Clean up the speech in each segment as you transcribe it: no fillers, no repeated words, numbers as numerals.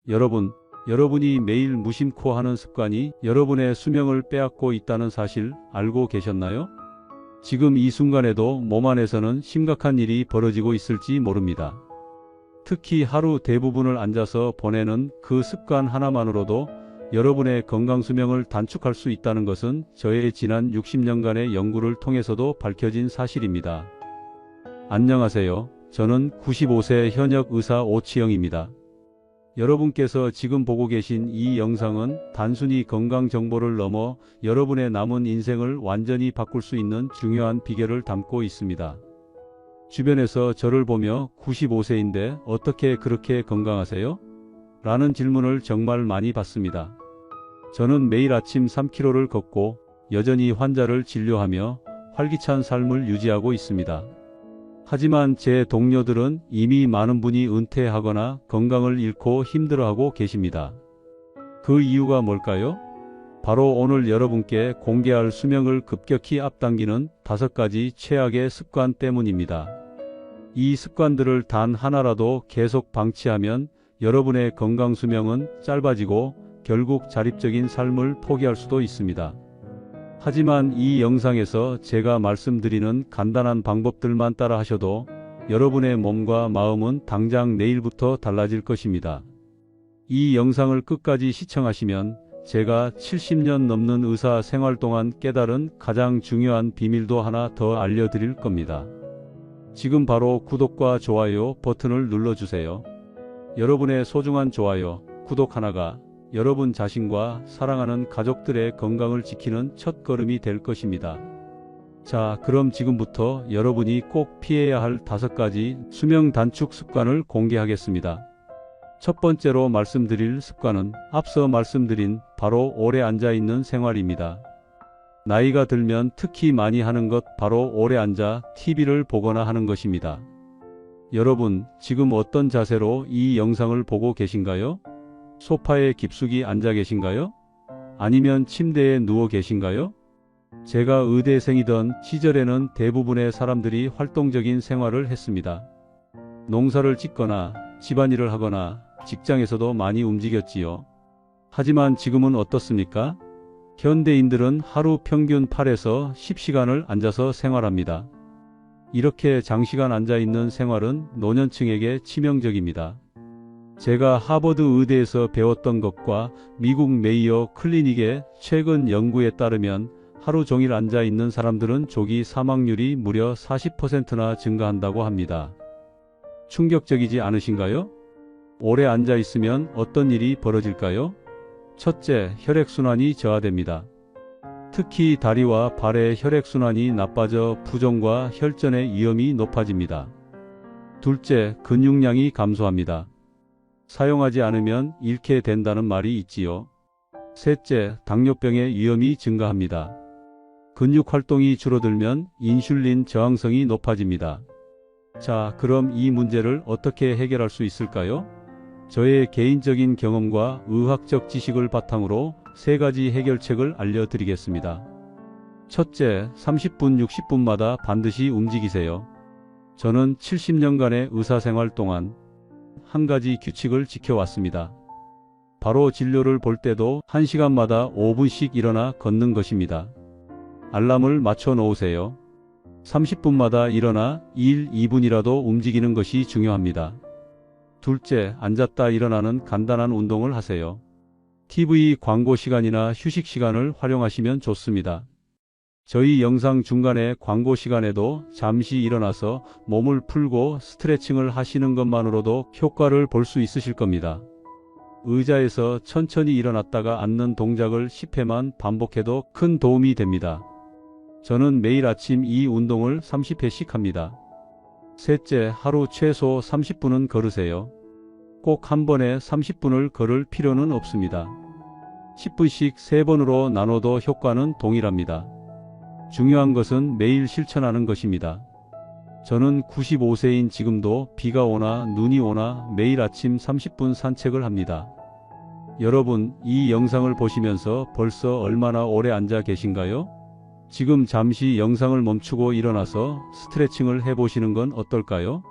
여러분이 매일 무심코 하는 습관이 여러분의 수명을 빼앗고 있다는 사실 알고 계셨나요? 지금 이 순간에도 몸 안에서는 심각한 일이 벌어지고 있을지 모릅니다. 특히 하루 대부분을 앉아서 보내는 그 습관 하나만으로도 여러분의 건강 수명을 단축할 수 있다는 것은 저의 지난 60년간의 연구를 통해서도 밝혀진 사실입니다. 안녕하세요. 저는 95세 현역 의사 오치영입니다. 여러분께서 지금 보고 계신 이 영상은 단순히 건강 정보를 넘어 여러분의 남은 인생을 완전히 바꿀 수 있는 중요한 비결을 담고 있습니다. 주변에서 저를 보며 95세인데 어떻게 그렇게 건강하세요? 라는 질문을 정말 많이 받습니다. 저는 매일 아침 3km를 걷고 여전히 환자를 진료하며 활기찬 삶을 유지하고 있습니다. 하지만 제 동료들은 이미 많은 분이 은퇴하거나 건강을 잃고 힘들어하고 계십니다. 그 이유가 뭘까요? 바로 오늘 여러분께 공개할 수명을 급격히 앞당기는 5가지 최악의 습관 때문입니다. 이 습관들을 단 하나라도 계속 방치하면 여러분의 건강 수명은 짧아지고 결국 자립적인 삶을 포기할 수도 있습니다. 하지만 이 영상에서 제가 말씀드리는 간단한 방법들만 따라 하셔도 여러분의 몸과 마음은 당장 내일부터 달라질 것입니다. 이 영상을 끝까지 시청하시면 제가 70년 넘는 의사 생활 동안 깨달은 가장 중요한 비밀도 하나 더 알려드릴 겁니다. 지금 바로 구독과 좋아요 버튼을 눌러주세요. 여러분의 소중한 좋아요, 구독 하나가 여러분 자신과 사랑하는 가족들의 건강을 지키는 첫걸음이 될 것입니다. 자, 그럼 지금부터 여러분이 꼭 피해야 할 5가지 수명 단축 습관을 공개하겠습니다. 첫 번째로 말씀드릴 습관은 앞서 말씀드린 바로 오래 앉아있는 생활입니다. 나이가 들면 특히 많이 하는 것 바로 오래 앉아 TV를 보거나 하는 것입니다. 여러분, 지금 어떤 자세로 이 영상을 보고 계신가요? 소파에 깊숙이 앉아 계신가요? 아니면 침대에 누워 계신가요? 제가 의대생이던 시절에는 대부분의 사람들이 활동적인 생활을 했습니다. 농사를 짓거나 집안일을 하거나 직장에서도 많이 움직였지요. 하지만 지금은 어떻습니까? 현대인들은 하루 평균 8에서 10시간을 앉아서 생활합니다. 이렇게 장시간 앉아 있는 생활은 노년층에게 치명적입니다. 제가 하버드 의대에서 배웠던 것과 미국 메이오 클리닉의 최근 연구에 따르면 하루 종일 앉아 있는 사람들은 조기 사망률이 무려 40%나 증가한다고 합니다. 충격적이지 않으신가요? 오래 앉아 있으면 어떤 일이 벌어질까요? 첫째, 혈액순환이 저하됩니다. 특히 다리와 발의 혈액순환이 나빠져 부종과 혈전의 위험이 높아집니다. 둘째, 근육량이 감소합니다. 사용하지 않으면 잃게 된다는 말이 있지요. 셋째, 당뇨병의 위험이 증가합니다. 근육 활동이 줄어들면 인슐린 저항성이 높아집니다. 자, 그럼 이 문제를 어떻게 해결할 수 있을까요? 저의 개인적인 경험과 의학적 지식을 바탕으로 3가지 해결책을 알려드리겠습니다. 첫째, 30분, 60분마다 반드시 움직이세요. 저는 70년간의 의사생활 동안 한 가지 규칙을 지켜왔습니다. 바로 진료를 볼 때도 1시간마다 5분씩 일어나 걷는 것입니다. 알람을 맞춰 놓으세요. 30분마다 일어나 1, 2분이라도 움직이는 것이 중요합니다. 둘째, 앉았다 일어나는 간단한 운동을 하세요. TV 광고 시간이나 휴식 시간을 활용하시면 좋습니다. 저희 영상 중간에 광고 시간에도 잠시 일어나서 몸을 풀고 스트레칭을 하시는 것만으로도 효과를 볼 수 있으실 겁니다. 의자에서 천천히 일어났다가 앉는 동작을 10회만 반복해도 큰 도움이 됩니다. 저는 매일 아침 이 운동을 30회씩 합니다. 셋째, 하루 최소 30분은 걸으세요. 꼭 한 번에 30분을 걸을 필요는 없습니다. 10분씩 3번으로 나눠도 효과는 동일합니다. 중요한 것은 매일 실천하는 것입니다. 저는 95세인 지금도 비가 오나 눈이 오나 매일 아침 30분 산책을 합니다. 여러분, 이 영상을 보시면서 벌써 얼마나 오래 앉아 계신가요? 지금 잠시 영상을 멈추고 일어나서 스트레칭을 해보시는 건 어떨까요?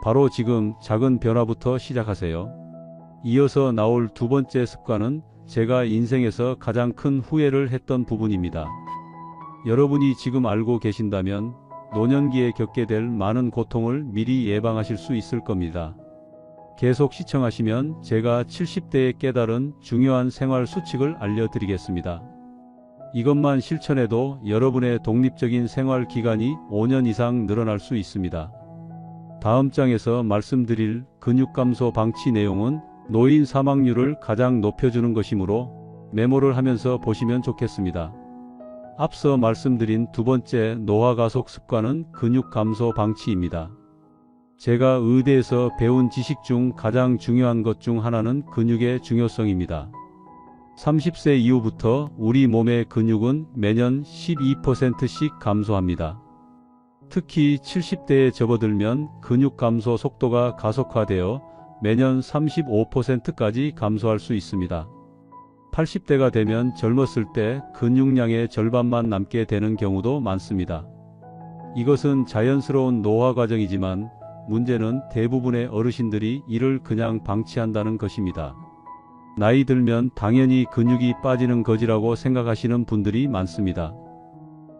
바로 지금 작은 변화부터 시작하세요. 이어서 나올 두 번째 습관은 제가 인생에서 가장 큰 후회를 했던 부분입니다. 여러분이 지금 알고 계신다면 노년기에 겪게 될 많은 고통을 미리 예방하실 수 있을 겁니다. 계속 시청하시면 제가 70대에 깨달은 중요한 생활 수칙을 알려드리겠습니다. 이것만 실천해도 여러분의 독립적인 생활 기간이 5년 이상 늘어날 수 있습니다. 다음 장에서 말씀드릴 근육 감소 방치 내용은 노인 사망률을 가장 높여주는 것이므로 메모를 하면서 보시면 좋겠습니다. 앞서 말씀드린 두 번째 노화 가속 습관은 근육 감소 방치입니다. 제가 의대에서 배운 지식 중 가장 중요한 것 중 하나는 근육의 중요성입니다. 30세 이후부터 우리 몸의 근육은 매년 12%씩 감소합니다. 특히 70대에 접어들면 근육 감소 속도가 가속화되어 매년 35%까지 감소할 수 있습니다. 80대가 되면 젊었을 때 근육량의 절반만 남게 되는 경우도 많습니다. 이것은 자연스러운 노화 과정이지만 문제는 대부분의 어르신들이 이를 그냥 방치한다는 것입니다. 나이 들면 당연히 근육이 빠지는 거지라고 생각하시는 분들이 많습니다.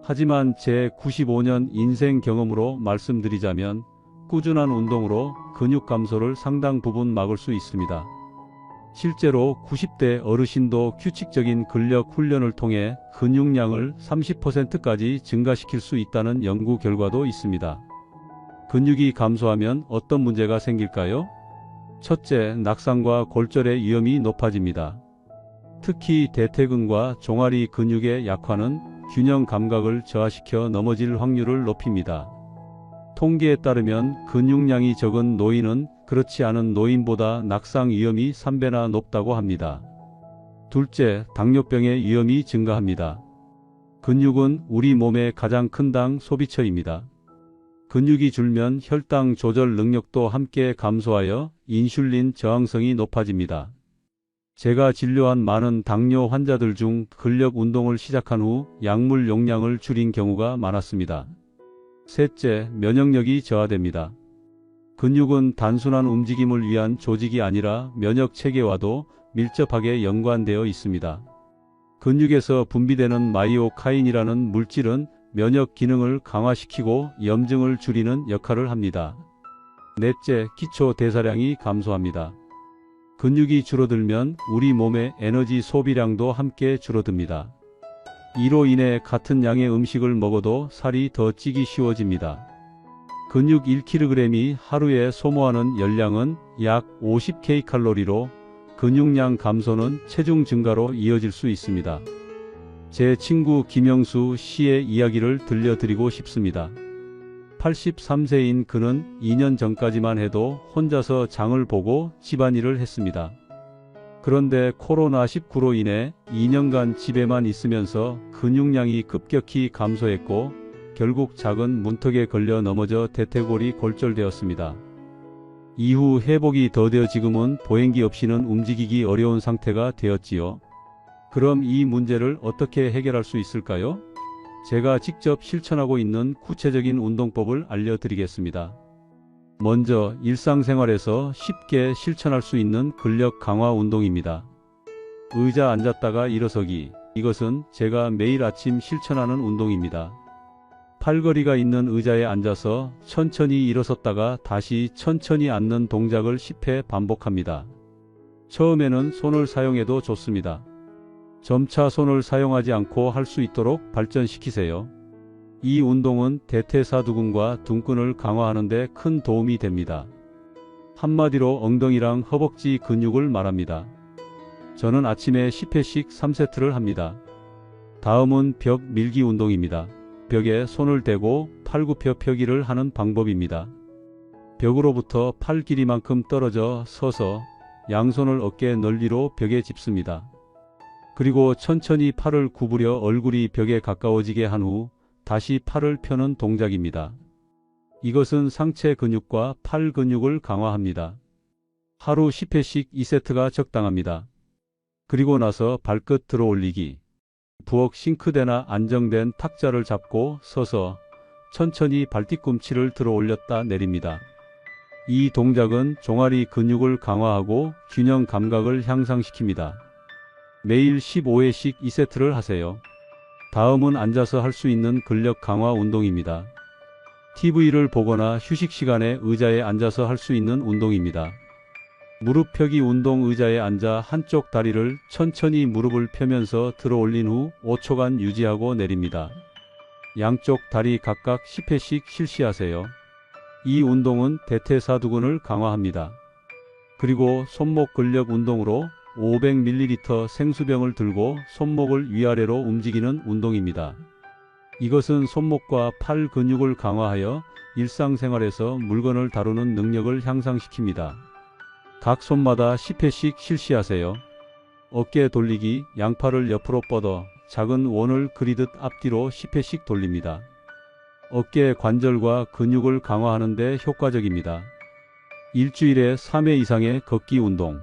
하지만 제 95년 인생 경험으로 말씀드리자면 꾸준한 운동으로 근육 감소를 상당 부분 막을 수 있습니다. 실제로 90대 어르신도 규칙적인 근력 훈련을 통해 근육량을 30%까지 증가시킬 수 있다는 연구 결과도 있습니다. 근육이 감소하면 어떤 문제가 생길까요? 첫째, 낙상과 골절의 위험이 높아집니다. 특히 대퇴근과 종아리 근육의 약화는 균형 감각을 저하시켜 넘어질 확률을 높입니다. 통계에 따르면 근육량이 적은 노인은 그렇지 않은 노인보다 낙상 위험이 3배나 높다고 합니다. 둘째, 당뇨병의 위험이 증가합니다. 근육은 우리 몸의 가장 큰 당 소비처입니다. 근육이 줄면 혈당 조절 능력도 함께 감소하여 인슐린 저항성이 높아집니다. 제가 진료한 많은 당뇨 환자들 중 근력 운동을 시작한 후 약물 용량을 줄인 경우가 많았습니다. 셋째, 면역력이 저하됩니다. 근육은 단순한 움직임을 위한 조직이 아니라 면역 체계와도 밀접하게 연관되어 있습니다. 근육에서 분비되는 마이오카인이라는 물질은 면역 기능을 강화시키고 염증을 줄이는 역할을 합니다. 넷째, 기초 대사량이 감소합니다. 근육이 줄어들면 우리 몸의 에너지 소비량도 함께 줄어듭니다. 이로 인해 같은 양의 음식을 먹어도 살이 더 찌기 쉬워집니다. 근육 1kg이 하루에 소모하는 열량은 약 50kcal로 근육량 감소는 체중 증가로 이어질 수 있습니다. 제 친구 김영수 씨의 이야기를 들려드리고 싶습니다. 83세인 그는 2년 전까지만 해도 혼자서 장을 보고 집안일을 했습니다. 그런데 코로나19로 인해 2년간 집에만 있으면서 근육량이 급격히 감소했고 결국 작은 문턱에 걸려 넘어져 대퇴골이 골절되었습니다. 이후 회복이 더뎌 지금은 보행기 없이는 움직이기 어려운 상태가 되었지요. 그럼 이 문제를 어떻게 해결할 수 있을까요? 제가 직접 실천하고 있는 구체적인 운동법을 알려드리겠습니다. 먼저 일상생활에서 쉽게 실천할 수 있는 근력 강화 운동입니다. 의자 앉았다가 일어서기. 이것은 제가 매일 아침 실천하는 운동입니다. 팔걸이가 있는 의자에 앉아서 천천히 일어섰다가 다시 천천히 앉는 동작을 10회 반복합니다. 처음에는 손을 사용해도 좋습니다. 점차 손을 사용하지 않고 할 수 있도록 발전시키세요. 이 운동은 대퇴사두근과 둔근을 강화하는 데 큰 도움이 됩니다. 한마디로 엉덩이랑 허벅지 근육을 말합니다. 저는 아침에 10회씩 3세트를 합니다. 다음은 벽 밀기 운동입니다. 벽에 손을 대고 팔굽혀 펴기를 하는 방법입니다. 벽으로부터 팔 길이만큼 떨어져 서서 양손을 어깨 넓이로 벽에 짚습니다. 그리고 천천히 팔을 구부려 얼굴이 벽에 가까워지게 한 후 다시 팔을 펴는 동작입니다. 이것은 상체 근육과 팔 근육을 강화합니다. 하루 10회씩 2세트가 적당합니다. 그리고 나서 발끝 들어 올리기. 부엌 싱크대나 안정된 탁자를 잡고 서서 천천히 발뒤꿈치를 들어 올렸다 내립니다. 이 동작은 종아리 근육을 강화하고 균형 감각을 향상시킵니다. 매일 15회씩 2세트를 하세요. 다음은 앉아서 할 수 있는 근력 강화 운동입니다. TV를 보거나 휴식 시간에 의자에 앉아서 할 수 있는 운동입니다. 무릎 펴기 운동. 의자에 앉아 한쪽 다리를 천천히 무릎을 펴면서 들어 올린 후 5초간 유지하고 내립니다. 양쪽 다리 각각 10회씩 실시하세요. 이 운동은 대퇴사두근을 강화합니다. 그리고 손목 근력 운동으로 500ml 생수병을 들고 손목을 위아래로 움직이는 운동입니다. 이것은 손목과 팔 근육을 강화하여 일상생활에서 물건을 다루는 능력을 향상시킵니다. 각 손마다 10회씩 실시하세요. 어깨 돌리기. 양팔을 옆으로 뻗어 작은 원을 그리듯 앞뒤로 10회씩 돌립니다. 어깨 관절과 근육을 강화하는 데 효과적입니다. 일주일에 3회 이상의 걷기 운동.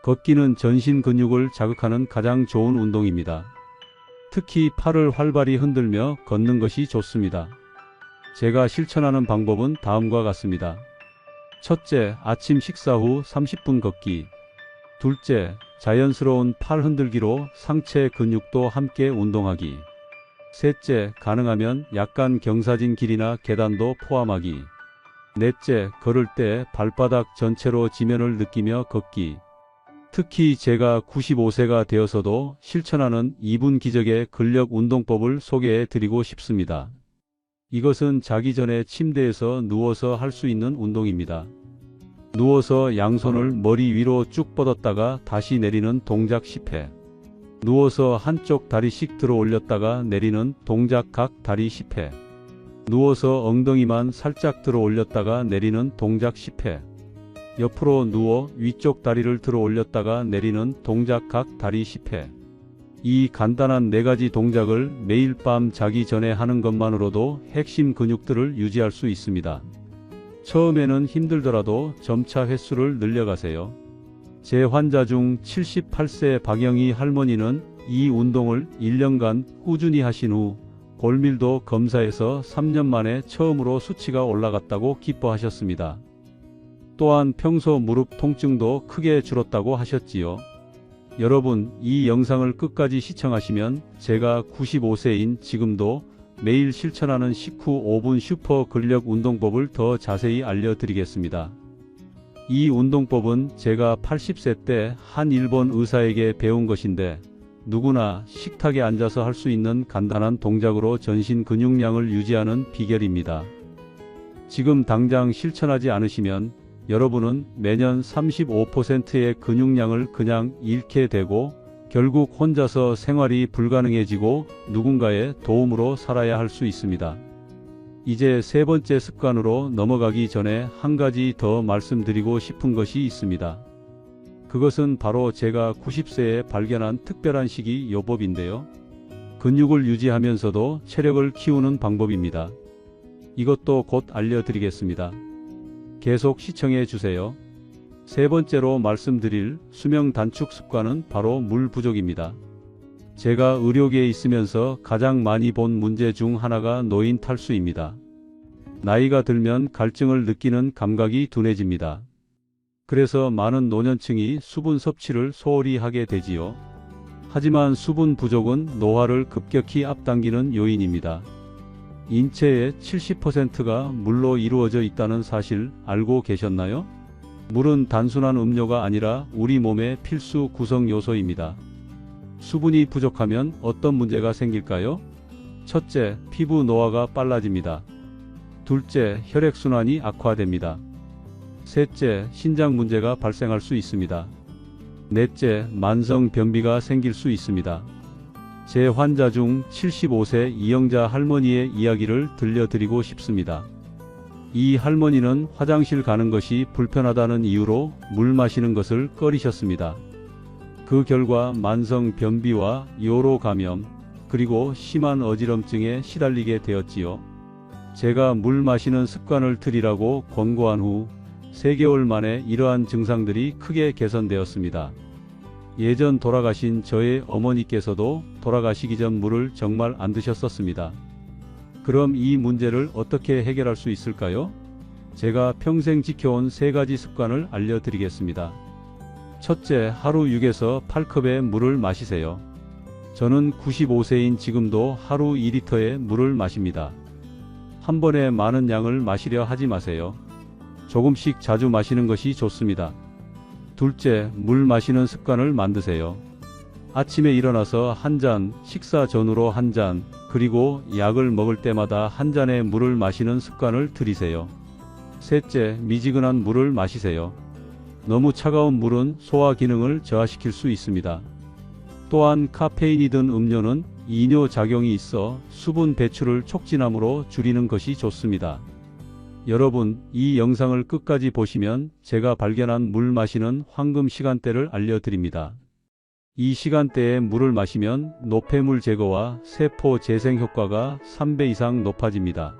걷기는 전신 근육을 자극하는 가장 좋은 운동입니다. 특히 팔을 활발히 흔들며 걷는 것이 좋습니다. 제가 실천하는 방법은 다음과 같습니다. 첫째, 아침 식사 후 30분 걷기. 둘째, 자연스러운 팔 흔들기로 상체 근육도 함께 운동하기. 셋째, 가능하면 약간 경사진 길이나 계단도 포함하기. 넷째, 걸을 때 발바닥 전체로 지면을 느끼며 걷기. 특히 제가 95세가 되어서도 실천하는 2분 기적의 근력 운동법을 소개해 드리고 싶습니다. 이것은 자기 전에 침대에서 누워서 할 수 있는 운동입니다. 누워서 양손을 머리 위로 쭉 뻗었다가 다시 내리는 동작 10회. 누워서 한쪽 다리씩 들어 올렸다가 내리는 동작 각 다리 10회. 누워서 엉덩이만 살짝 들어 올렸다가 내리는 동작 10회. 옆으로 누워 위쪽 다리를 들어 올렸다가 내리는 동작 각 다리 10회. 이 간단한 4가지 동작을 매일 밤 자기 전에 하는 것만으로도 핵심 근육들을 유지할 수 있습니다. 처음에는 힘들더라도 점차 횟수를 늘려가세요. 제 환자 중 78세 박영희 할머니는 이 운동을 1년간 꾸준히 하신 후 골밀도 검사에서 3년 만에 처음으로 수치가 올라갔다고 기뻐하셨습니다. 또한 평소 무릎 통증도 크게 줄었다고 하셨지요. 여러분, 이 영상을 끝까지 시청하시면 제가 95세인 지금도 매일 실천하는 식후 5분 슈퍼 근력 운동법을 더 자세히 알려드리겠습니다. 이 운동법은 제가 80세 때 한 일본 의사에게 배운 것인데 누구나 식탁에 앉아서 할 수 있는 간단한 동작으로 전신 근육량을 유지하는 비결입니다. 지금 당장 실천하지 않으시면 여러분은 매년 35%의 근육량을 그냥 잃게 되고 결국 혼자서 생활이 불가능해지고 누군가의 도움으로 살아야 할 수 있습니다. 이제 세 번째 습관으로 넘어가기 전에 한 가지 더 말씀드리고 싶은 것이 있습니다. 그것은 바로 제가 90세에 발견한 특별한 식이 요법인데요. 근육을 유지하면서도 체력을 키우는 방법입니다. 이것도 곧 알려드리겠습니다. 계속 시청해 주세요. 세 번째로 말씀드릴 수명 단축 습관은 바로 물 부족입니다. 제가 의료계에 있으면서 가장 많이 본 문제 중 하나가 노인 탈수입니다. 나이가 들면 갈증을 느끼는 감각이 둔해집니다. 그래서 많은 노년층이 수분 섭취를 소홀히 하게 되지요. 하지만 수분 부족은 노화를 급격히 앞당기는 요인입니다. 인체의 70%가 물로 이루어져 있다는 사실 알고 계셨나요? 물은 단순한 음료가 아니라 우리 몸의 필수 구성 요소입니다. 수분이 부족하면 어떤 문제가 생길까요? 첫째, 피부 노화가 빨라집니다. 둘째, 혈액순환이 악화됩니다. 셋째, 신장 문제가 발생할 수 있습니다. 넷째, 만성 변비가 생길 수 있습니다. 제 환자 중 75세 이영자 할머니의 이야기를 들려드리고 싶습니다. 이 할머니는 화장실 가는 것이 불편하다는 이유로 물 마시는 것을 꺼리셨습니다. 그 결과 만성 변비와 요로 감염, 그리고 심한 어지럼증에 시달리게 되었지요. 제가 물 마시는 습관을 들이라고 권고한 후 3개월 만에 이러한 증상들이 크게 개선되었습니다. 예전 돌아가신 저의 어머니께서도 돌아가시기 전 물을 정말 안 드셨었습니다. 그럼 이 문제를 어떻게 해결할 수 있을까요? 제가 평생 지켜온 3가지 습관을 알려드리겠습니다. 첫째, 하루 6에서 8컵의 물을 마시세요. 저는 95세인 지금도 하루 2리터의 물을 마십니다. 한 번에 많은 양을 마시려 하지 마세요. 조금씩 자주 마시는 것이 좋습니다. 둘째, 물 마시는 습관을 만드세요. 아침에 일어나서 한 잔, 식사 전후로 한 잔, 그리고 약을 먹을 때마다 한 잔의 물을 마시는 습관을 들이세요. 셋째, 미지근한 물을 마시세요. 너무 차가운 물은 소화 기능을 저하시킬 수 있습니다. 또한 카페인이 든 음료는 이뇨 작용이 있어 수분 배출을 촉진함으로 줄이는 것이 좋습니다. 여러분, 이 영상을 끝까지 보시면 제가 발견한 물 마시는 황금 시간대를 알려드립니다. 이 시간대에 물을 마시면 노폐물 제거와 세포 재생 효과가 3배 이상 높아집니다.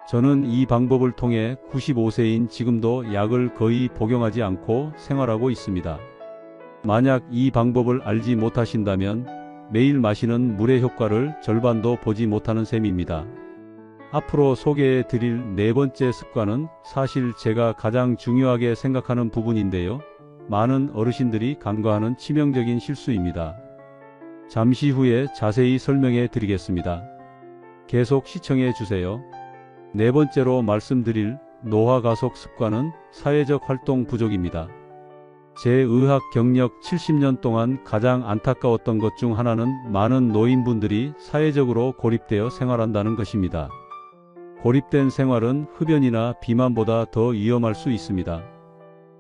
저는 이 방법을 통해 95세인 지금도 약을 거의 복용하지 않고 생활하고 있습니다. 만약 이 방법을 알지 못하신다면 매일 마시는 물의 효과를 절반도 보지 못하는 셈입니다. 앞으로 소개해 드릴 4번째 습관은 사실 제가 가장 중요하게 생각하는 부분인데요. 많은 어르신들이 간과하는 치명적인 실수입니다. 잠시 후에 자세히 설명해 드리겠습니다. 계속 시청해 주세요. 4번째로 말씀드릴 노화 가속 습관은 사회적 활동 부족입니다. 제 의학 경력 70년 동안 가장 안타까웠던 것 중 하나는 많은 노인분들이 사회적으로 고립되어 생활한다는 것입니다. 고립된 생활은 흡연이나 비만보다 더 위험할 수 있습니다.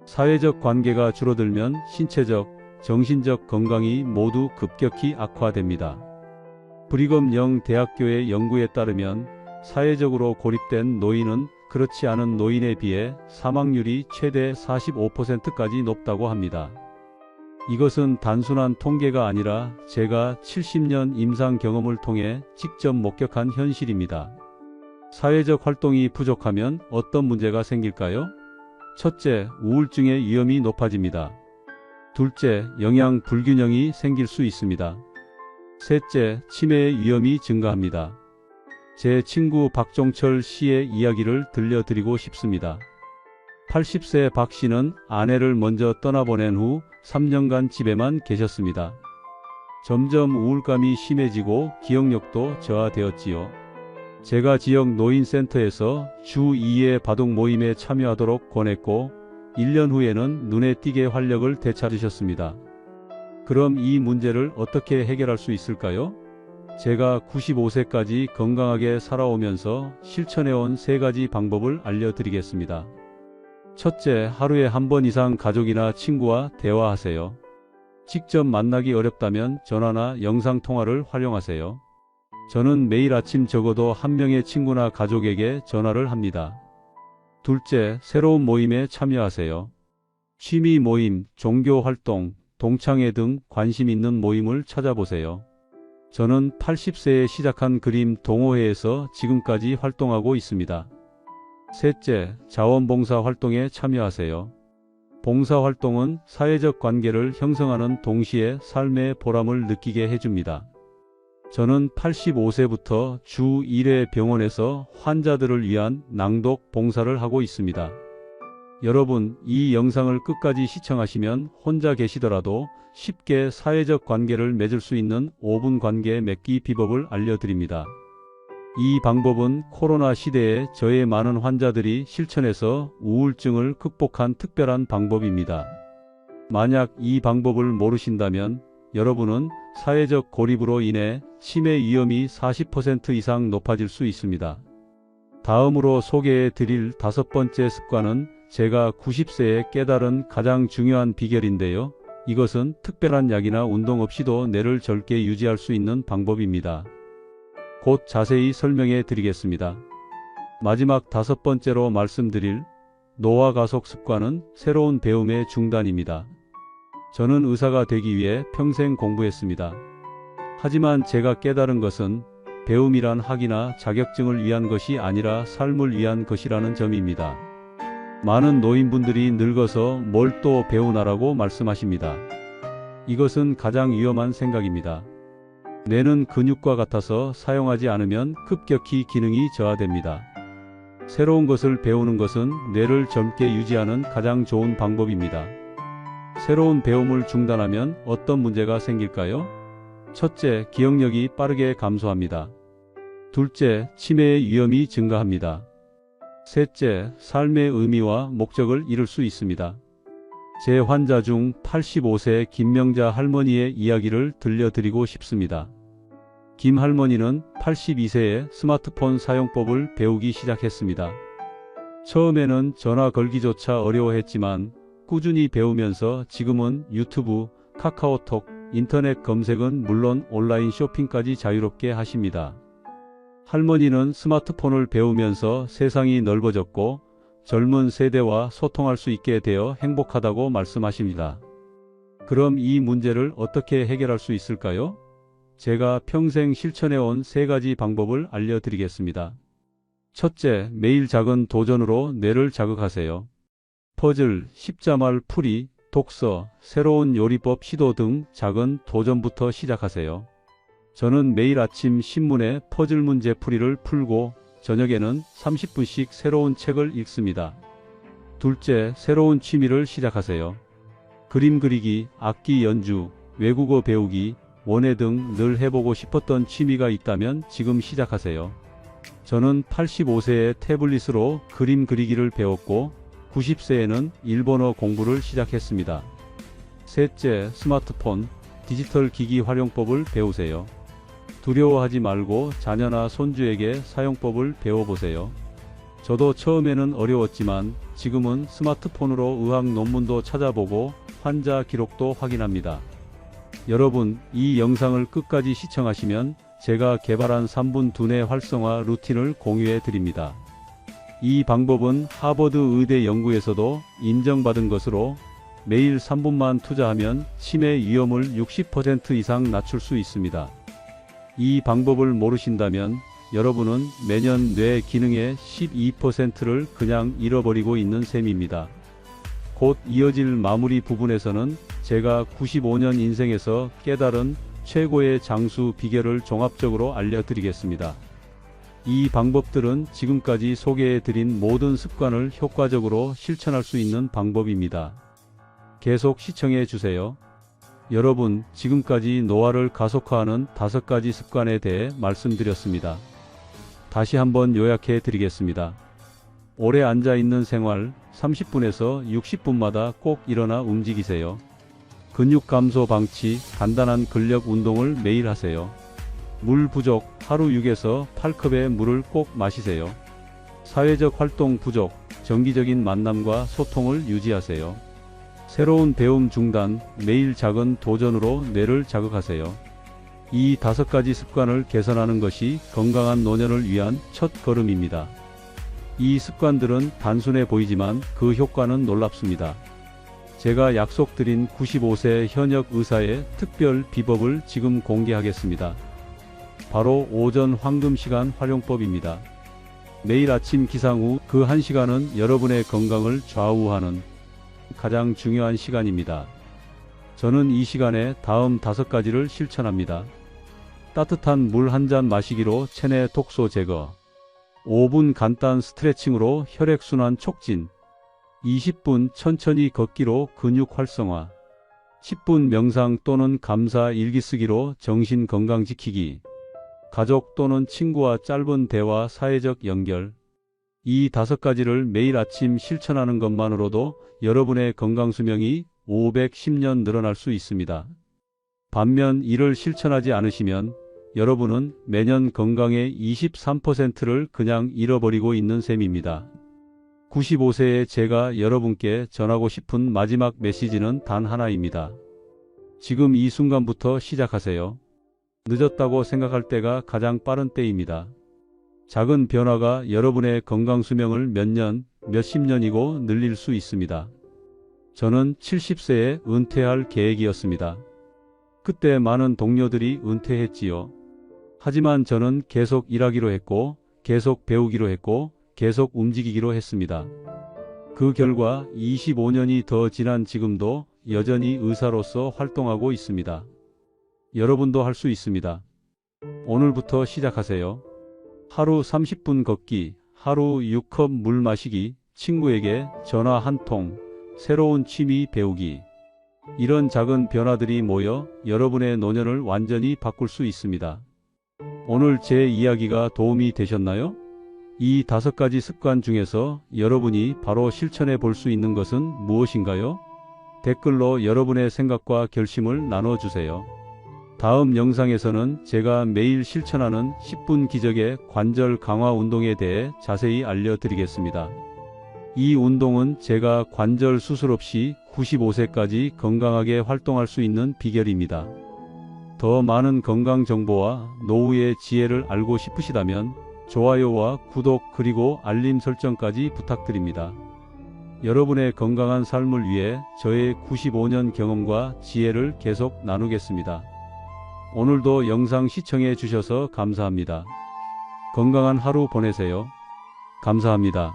사회적 관계가 줄어들면 신체적, 정신적 건강이 모두 급격히 악화됩니다. 브리검 영 대학교의 연구에 따르면 사회적으로 고립된 노인은 그렇지 않은 노인에 비해 사망률이 최대 45%까지 높다고 합니다. 이것은 단순한 통계가 아니라 제가 70년 임상 경험을 통해 직접 목격한 현실입니다. 사회적 활동이 부족하면 어떤 문제가 생길까요? 첫째, 우울증의 위험이 높아집니다. 둘째, 영양 불균형이 생길 수 있습니다. 셋째, 치매의 위험이 증가합니다. 제 친구 박종철 씨의 이야기를 들려드리고 싶습니다. 80세 박 씨는 아내를 먼저 떠나보낸 후 3년간 집에만 계셨습니다. 점점 우울감이 심해지고 기억력도 저하되었지요. 제가 지역 노인센터에서 주 2회 바둑 모임에 참여하도록 권했고 1년 후에는 눈에 띄게 활력을 되찾으셨습니다. 그럼 이 문제를 어떻게 해결할 수 있을까요? 제가 95세까지 건강하게 살아오면서 실천해온 3가지 방법을 알려드리겠습니다. 첫째, 하루에 한 번 이상 가족이나 친구와 대화하세요. 직접 만나기 어렵다면 전화나 영상통화를 활용하세요. 저는 매일 아침 적어도 한 명의 친구나 가족에게 전화를 합니다. 둘째, 새로운 모임에 참여하세요. 취미 모임, 종교 활동, 동창회 등 관심 있는 모임을 찾아보세요. 저는 80세에 시작한 그림 동호회에서 지금까지 활동하고 있습니다. 셋째, 자원봉사 활동에 참여하세요. 봉사활동은 사회적 관계를 형성하는 동시에 삶의 보람을 느끼게 해줍니다. 저는 85세부터 주 1회 병원에서 환자들을 위한 낭독 봉사를 하고 있습니다. 여러분, 이 영상을 끝까지 시청하시면 혼자 계시더라도 쉽게 사회적 관계를 맺을 수 있는 5분 관계 맺기 비법을 알려드립니다. 이 방법은 코로나 시대에 저의 많은 환자들이 실천해서 우울증을 극복한 특별한 방법입니다. 만약 이 방법을 모르신다면 여러분은 사회적 고립으로 인해 치매 위험이 40% 이상 높아질 수 있습니다. 다음으로 소개해 드릴 5번째 습관은 제가 90세에 깨달은 가장 중요한 비결인데요. 이것은 특별한 약이나 운동 없이도 뇌를 젊게 유지할 수 있는 방법입니다. 곧 자세히 설명해 드리겠습니다. 마지막 5번째로 말씀드릴 노화 가속 습관은 새로운 배움의 중단입니다. 저는 의사가 되기 위해 평생 공부했습니다. 하지만 제가 깨달은 것은 배움이란 학위나 자격증을 위한 것이 아니라 삶을 위한 것이라는 점입니다. 많은 노인분들이 늙어서 뭘 또 배우나라고 말씀하십니다. 이것은 가장 위험한 생각입니다. 뇌는 근육과 같아서 사용하지 않으면 급격히 기능이 저하됩니다. 새로운 것을 배우는 것은 뇌를 젊게 유지하는 가장 좋은 방법입니다. 새로운 배움을 중단하면 어떤 문제가 생길까요? 첫째, 기억력이 빠르게 감소합니다. 둘째, 치매의 위험이 증가합니다. 셋째, 삶의 의미와 목적을 잃을 수 있습니다. 제 환자 중 85세 김명자 할머니의 이야기를 들려드리고 싶습니다. 김 할머니는 82세에 스마트폰 사용법을 배우기 시작했습니다. 처음에는 전화 걸기조차 어려워했지만 꾸준히 배우면서 지금은 유튜브, 카카오톡, 인터넷 검색은 물론 온라인 쇼핑까지 자유롭게 하십니다. 할머니는 스마트폰을 배우면서 세상이 넓어졌고 젊은 세대와 소통할 수 있게 되어 행복하다고 말씀하십니다. 그럼 이 문제를 어떻게 해결할 수 있을까요? 제가 평생 실천해온 3가지 방법을 알려드리겠습니다. 첫째, 매일 작은 도전으로 뇌를 자극하세요. 퍼즐, 십자말 풀이, 독서, 새로운 요리법 시도 등 작은 도전부터 시작하세요. 저는 매일 아침 신문에 퍼즐 문제 풀이를 풀고 저녁에는 30분씩 새로운 책을 읽습니다. 둘째, 새로운 취미를 시작하세요. 그림 그리기, 악기 연주, 외국어 배우기, 원예 등 늘 해보고 싶었던 취미가 있다면 지금 시작하세요. 저는 85세에 태블릿으로 그림 그리기를 배웠고 90세에는 일본어 공부를 시작했습니다. 셋째, 스마트폰, 디지털 기기 활용법을 배우세요. 두려워하지 말고 자녀나 손주에게 사용법을 배워보세요. 저도 처음에는 어려웠지만 지금은 스마트폰으로 의학 논문도 찾아보고 환자 기록도 확인합니다. 여러분, 이 영상을 끝까지 시청하시면 제가 개발한 3분 두뇌 활성화 루틴을 공유해 드립니다. 이 방법은 하버드 의대 연구에서도 인정받은 것으로 매일 3분만 투자하면 치매 위험을 60% 이상 낮출 수 있습니다. 이 방법을 모르신다면 여러분은 매년 뇌 기능의 12%를 그냥 잃어버리고 있는 셈입니다. 곧 이어질 마무리 부분에서는 제가 95년 인생에서 깨달은 최고의 장수 비결을 종합적으로 알려드리겠습니다. 이 방법들은 지금까지 소개해드린 모든 습관을 효과적으로 실천할 수 있는 방법입니다. 계속 시청해 주세요. 여러분, 지금까지 노화를 가속화하는 5가지 습관에 대해 말씀드렸습니다. 다시 한번 요약해 드리겠습니다. 오래 앉아있는 생활, 30분에서 60분마다 꼭 일어나 움직이세요. 근육 감소 방치, 간단한 근력 운동을 매일 하세요. 물 부족, 하루 6에서 8컵의 물을 꼭 마시세요. 사회적 활동 부족, 정기적인 만남과 소통을 유지하세요. 새로운 배움 중단, 매일 작은 도전으로 뇌를 자극하세요. 이 5가지 습관을 개선하는 것이 건강한 노년을 위한 첫 걸음입니다. 이 습관들은 단순해 보이지만 그 효과는 놀랍습니다. 제가 약속드린 95세 현역 의사의 특별 비법을 지금 공개하겠습니다. 바로 오전 황금시간 활용법입니다. 매일 아침 기상 후 그 1시간은 여러분의 건강을 좌우하는 가장 중요한 시간입니다. 저는 이 시간에 다음 5가지를 실천합니다. 따뜻한 물 한 잔 마시기로 체내 독소 제거, 5분 간단 스트레칭으로 혈액순환 촉진, 20분 천천히 걷기로 근육 활성화, 10분 명상 또는 감사 일기 쓰기로 정신 건강 지키기, 가족 또는 친구와 짧은 대화 사회적 연결. 이 5가지를 매일 아침 실천하는 것만으로도 여러분의 건강수명이 510년 늘어날 수 있습니다. 반면 이를 실천하지 않으시면 여러분은 매년 건강의 23%를 그냥 잃어버리고 있는 셈입니다. 95세의 제가 여러분께 전하고 싶은 마지막 메시지는 단 하나입니다. 지금 이 순간부터 시작하세요. 늦었다고 생각할 때가 가장 빠른 때입니다. 작은 변화가 여러분의 건강수명을 몇 년, 몇십 년이고 늘릴 수 있습니다. 저는 70세에 은퇴할 계획이었습니다. 그때 많은 동료들이 은퇴했지요. 하지만 저는 계속 일하기로 했고, 계속 배우기로 했고, 계속 움직이기로 했습니다. 그 결과 25년이 더 지난 지금도 여전히 의사로서 활동하고 있습니다. 여러분도 할 수 있습니다. 오늘부터 시작하세요. 하루 30분 걷기, 하루 6컵 물 마시기, 친구에게 전화 한 통, 새로운 취미 배우기. 이런 작은 변화들이 모여 여러분의 노년을 완전히 바꿀 수 있습니다. 오늘 제 이야기가 도움이 되셨나요? 이 5가지 습관 중에서 여러분이 바로 실천해 볼 수 있는 것은 무엇인가요? 댓글로 여러분의 생각과 결심을 나눠주세요. 다음 영상에서는 제가 매일 실천하는 10분 기적의 관절 강화 운동에 대해 자세히 알려드리겠습니다. 이 운동은 제가 관절 수술 없이 95세까지 건강하게 활동할 수 있는 비결입니다. 더 많은 건강 정보와 노후의 지혜를 알고 싶으시다면 좋아요와 구독 그리고 알림 설정까지 부탁드립니다. 여러분의 건강한 삶을 위해 저의 95년 경험과 지혜를 계속 나누겠습니다. 오늘도 영상 시청해 주셔서 감사합니다. 건강한 하루 보내세요. 감사합니다.